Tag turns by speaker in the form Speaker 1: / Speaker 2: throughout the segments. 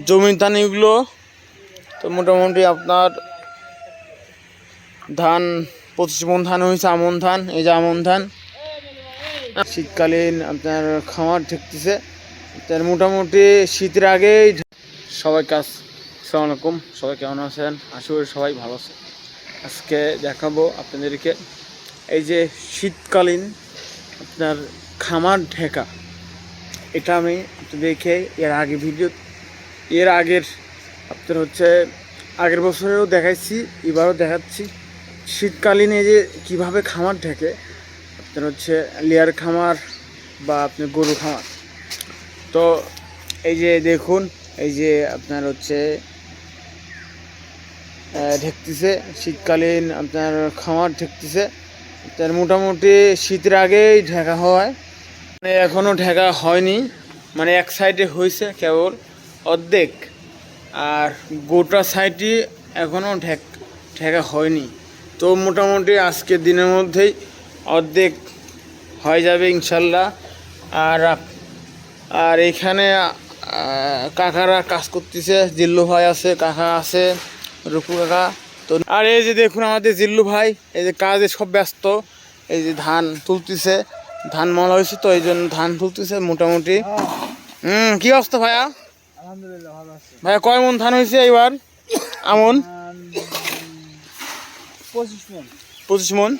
Speaker 1: জমির ধান এগুলো। তো মোটামুটি আপনার ধান 25 মণ ধান হয়েছে, আমন ধান। এই যে আমন ধান শীতকালীন আপনার খামার ঠেকতেছে। তার মোটামুটি শীতের আগেই সবাই কাজ। আসসালামু আলাইকুম, সবাই কেমন আছেন? আশা করি সবাই ভালো আছে। আজকে দেখাবো আপনাদেরকে এই যে শীতকালীন আপনার খামার ঢেকা। এটা আমি দেখে এর আগের আপনার হচ্ছে আগের বছরেও দেখাইছি, এবারও দেখাচ্ছি। শীতকালীন এই যে কীভাবে খামার ঢেকে আপনার হচ্ছে লেয়ার খামার বা আপনি গরু খামার। তো এই যে দেখুন, এই যে আপনার হচ্ছে ঢেকতেছে শীতকালীন আপনার খামার ঢেকতেছে। তার মোটামুটি শীতের আগেই ঢেকা হয়, মানে এখনও ঢেকা হয়নি, মানে এক সাইডে হয়েছে কেবল অর্ধেক, আর গোটা সাইডই এখনও ঢেকা হয়নি। তো মোটামুটি আজকের দিনের মধ্যেই অর্ধেক হয়ে যাবে ইনশাল্লাহ। আর এখানে কাকারা কাজ করতেছে, জিল্লু ভাই আছে, কাকা আছে, রুকু কাকা। তো আর এই যে দেখুন আমাদের জিল্লু ভাই এই যে কাজে সব ব্যস্ত। এই যে ধান তুলতেছে, ধান মলা হয়েছে তো এই জন্য ধান তুলতেছে মোটামুটি। কি অবস্থা ভাইয়া?
Speaker 2: আলহামদুলিল্লাহ ভালো আছে
Speaker 1: ভাইয়া। কয় মণ ধান হয়েছে এইবার আমন? 25 মণ।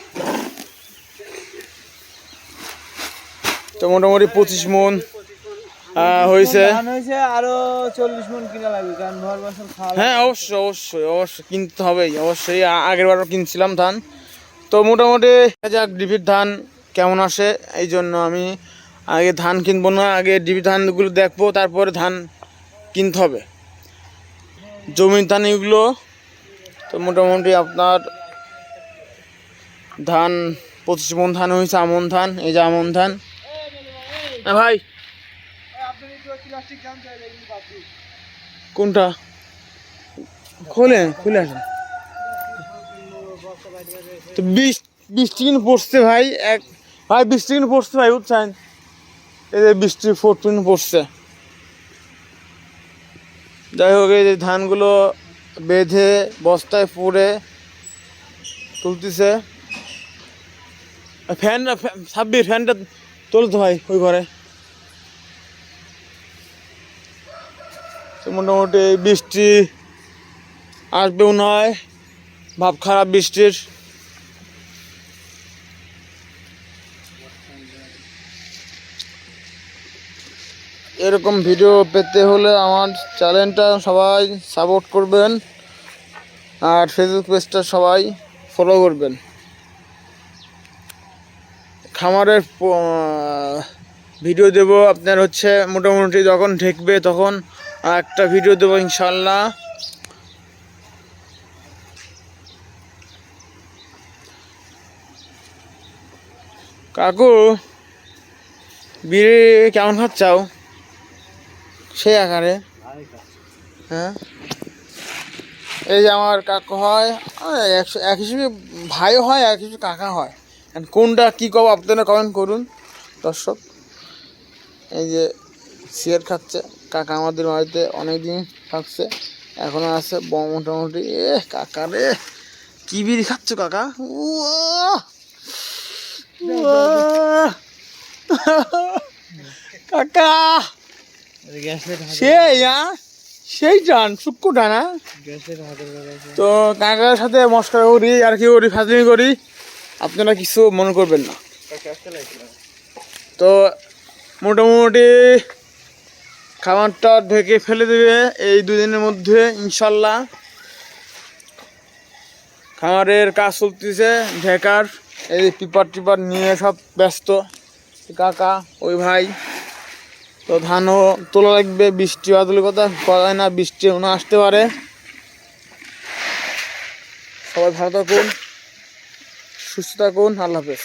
Speaker 1: তো মোটামুটি 25 মণ হয়েছে।
Speaker 2: আরো 40 মণ কিনা লাগবে, কারণ ভর বছর খাওয়া।
Speaker 1: হ্যাঁ অবশ্যই কিনতে হবেই, অবশ্যই। আগের বারও কিনছিলাম ধান। তো মোটামুটি যাক ডিভির ধান কেমন আসে, এই জন্য আমি আগে ধান কিনবো না, আগে ডিভি ধানগুলো দেখবো, তারপরে ধান কিনতে হবে। জমির ধান এগুলো। তো মোটামুটি আপনার ধান 25 মণ ধান হয়েছে, আমন ধান। এই যে আমন ধান। হ্যাঁ ভাই, কোনটা খুলে আসেন। তো বৃষ্টি কিন্তু পড়ছে ভাই, বৃষ্টি কিন্তু পড়ছে ভাই, বুঝছেন? এই যে বৃষ্টির ফোঁটা কিন্তু পড়ছে। যাই হোক, এই যে ধানগুলো বেঁধে বস্তায় পরে তুলতেছে। সাব্বির ফ্যানটা তুলতে হয় ওই ঘরে। তো মোটামুটি বৃষ্টি আসবেও নয়, ভাব খারাপ বৃষ্টির। এরকম ভিডিও পেতে হলে আমার চ্যানেলটা সবাই সাপোর্ট করবেন, আর ফেসবুক পেজটা সবাই ফলো করবেন। খামারের ভিডিও দেব আপনার হচ্ছে মোটামুটি যখন ঢেকবে তখন একটা ভিডিও দেবো ইনশাল্লাহ। কাকু বিড়ি কেমন খাচ্ছাও সেই আকারে? হ্যাঁ, এই যে আমার কাকু হয়, এক হিসেবে ভাইও হয়, এক হিসেবে কাকা হয়। কোনটা কী কব আপনারা কমেন্ট করুন দর্শক। এই যে সিগারেট খাচ্ছে কাকা, আমাদের বাড়িতে অনেক দিন থাকছে, এখনো আছে মোটামুটি। কাকা রে, কি বিড়ি খাচ্ছ কাকা? কাকা সেই টান শুক্কু টানা। তো কাকার সাথে মস্করা করি, আর কি করি, ফাজলামি করি, আপনারা কিছু মনে করবেন না। তো মোটামুটি খাবারটা ঢেকে ফেলে দেবে এই 2 দিনের মধ্যে ইনশাল্লাহ। খামারের কাজ চলতেছে ঢেকার, এই টিপার নিয়ে সব ব্যস্ত কাকা ওই ভাই। তো ধানও তোলা লাগবে, বৃষ্টি বাদলের কথা বলা যায় না, বৃষ্টি না আসতে পারে। সবাই ভালো থাকুন, সুস্থ থাকুন, আল্লাহ হাফেজ।